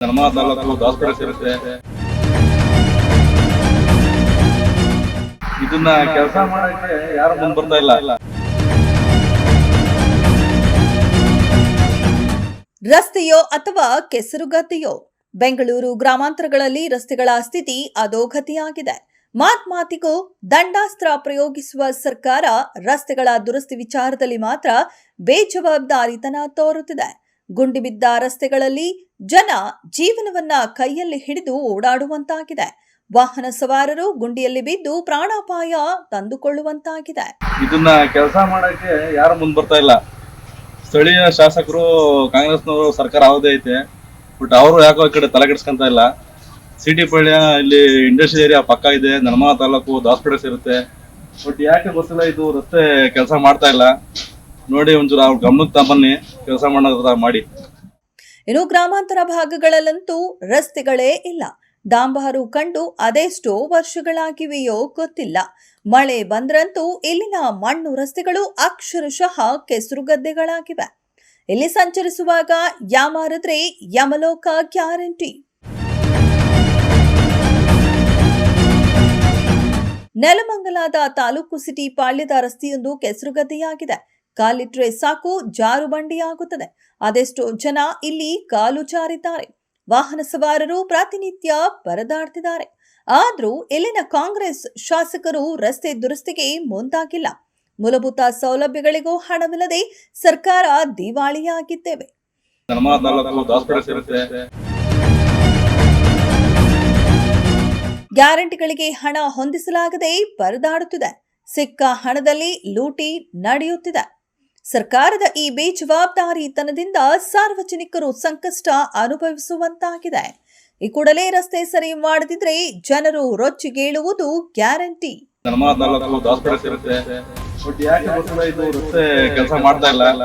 ಧರ್ಮ ತಾಲೂಕು ದಾಸಪೇಟೆ ಸೇರುತ್ತೆ. ಇದನ್ನ ಕೆಲಸ ಮಾಡಕ್ಕೆ ಯಾರು ಮುಂದೆ ಬರ್ತಾ ಇಲ್ಲ. ರಸ್ತೆಯೋ ಅಥವಾ ಕೆಸರುಗದ್ದೆಯೋ, ಬೆಂಗಳೂರು ಗ್ರಾಮಾಂತರಗಳಲ್ಲಿ ರಸ್ತೆಗಳ ಸ್ಥಿತಿ ಅಧೋಗತಿಯಾಗಿದೆ. ಮಾತಿಗೂ ದಂಡಾಸ್ತ್ರ ಪ್ರಯೋಗಿಸುವ ಸರ್ಕಾರ ರಸ್ತೆಗಳ ದುರಸ್ತಿ ವಿಚಾರದಲ್ಲಿ ಮಾತ್ರ ಬೇಜವಾಬ್ದಾರಿತನ ತೋರುತ್ತಿದೆ. ಗುಂಡಿಬಿದ್ದ ರಸ್ತೆಗಳಲ್ಲಿ ಜನ ಜೀವನವನ್ನ ಕೈಯಲ್ಲಿ ಹಿಡಿದು ಓಡಾಡುವಂತಾಗಿದೆ. ವಾಹನ ಸವಾರರು ಗುಂಡಿಯಲ್ಲಿ ಬಿದ್ದು ಪ್ರಾಣಾಪಾಯ ತಂದುಕೊಳ್ಳುವಂತಾಗಿದೆ. ಇದನ್ನ ಕೆಲಸ ಮಾಡಕ್ಕೆ ಯಾರು ಮುಂದೆ ಬರ್ತಾ ಇಲ್ಲ. ಸ್ಥಳೀಯ ಶಾಸಕರು ಕಾಂಗ್ರೆಸ್ನವರು ಸರ್ಕಾರ ಅವಧಿ ಐತೆ, ಬಟ್ ಅವರು ಯಾಕೋ ಈ ಕಡೆ ತಲೆ ಕೆಡಿಸ್ಕೊಂತ ಇಲ್ಲ. ಸಿಟಿ ಪಾಳ್ಯ ಇಲ್ಲಿ ಇಂಡಸ್ಟ್ರಿಯಲ್ ಏರಿಯಾ ಪಕ್ಕ ಇದೆ, ನರ್ಮದಾ ತಾಲೂಕು ದಾಸಪೇಟೆ ಸೇರುತ್ತೆ. ಬಟ್ ಯಾಕೆ ಗೊತ್ತಿಲ್ಲ, ಇದು ರಸ್ತೆ ಕೆಲಸ ಮಾಡ್ತಾ ಇಲ್ಲ. ನೋಡಿ, ಒಂಚೂರು ಅವ್ರ ಗಮನಕ್ಕೆ ತಗೊಂಬನ್ನಿ, ಕೆಲಸ ಮಾಡೋದ್ರ ಮಾಡಿ. ಇನ್ನು ಗ್ರಾಮಾಂತರ ಭಾಗಗಳಲ್ಲಂತೂ ರಸ್ತೆಗಳೇ ಇಲ್ಲ. ಡಾಂಬರು ಕಂಡು ಅದೆಷ್ಟೋ ವರ್ಷಗಳಾಗಿವೆಯೋ ಗೊತ್ತಿಲ್ಲ. ಮಳೆ ಬಂದ್ರಂತೂ ಇಲ್ಲಿನ ಮಣ್ಣು ರಸ್ತೆಗಳು ಅಕ್ಷರಶಃ ಕೆಸರುಗದ್ದೆಗಳಾಗಿವೆ. ಇಲ್ಲಿ ಸಂಚರಿಸುವಾಗ ಯಾಮಾರಿದ್ರೆ ಯಮಲೋಕ ಗ್ಯಾರಂಟಿ. ನೆಲಮಂಗಲದ ತಾಲೂಕು ಸಿಟಿ ಪಾಳ್ಯದ ರಸ್ತೆಯೊಂದು ಕೆಸರುಗದ್ದೆಯಾಗಿದೆ. ಕಾಲಿಟ್ರೆ ಸಾಕು ಜಾರು ಬಂಡಿಯಾಗುತ್ತದೆ. ಅದೆಷ್ಟೋ ಜನ ಇಲ್ಲಿ ಕಾಲು ಜಾರಿದ್ದಾರೆ. ವಾಹನ ಸವಾರರು ಪ್ರತಿನಿತ್ಯ ಪರದಾಡ್ತಿದ್ದಾರೆ. ಆದ್ರೂ ಇಲ್ಲಿನ ಕಾಂಗ್ರೆಸ್ ಶಾಸಕರು ರಸ್ತೆ ದುರಸ್ತಿಗೆ ಮುಂದಾಗಿಲ್ಲ. ಮೂಲಭೂತ ಸೌಲಭ್ಯಗಳಿಗೂ ಹಣವಿಲ್ಲದೆ ಸರ್ಕಾರ ದಿವಾಳಿಯಾಗಿದ್ದೇವೆ. ಗ್ಯಾರಂಟಿಗಳಿಗೆ ಹಣ ಹೊಂದಿಸಲಾಗದೆ ಪರದಾಡುತ್ತಿದೆ. ಸಿಕ್ಕ ಹಣದಲ್ಲಿ ಲೂಟಿ ನಡೆಯುತ್ತಿದೆ. ಸರ್ಕಾರದ ಈ ಬೇಜವಾಬ್ದಾರಿತನದಿಂದ ಸಾರ್ವಜನಿಕರು ಸಂಕಷ್ಟ ಅನುಭವಿಸುವಂತಾಗಿದೆ. ಈ ಕೂಡಲೇ ರಸ್ತೆ ಸರಿ ಮಾಡದಿದ್ರೆ ಜನರು ರೊಚ್ಚಿಗೇಳುವುದು ಗ್ಯಾರಂಟಿ. ಕೆಲಸ ಮಾಡ್ತಾ ಇಲ್ಲ.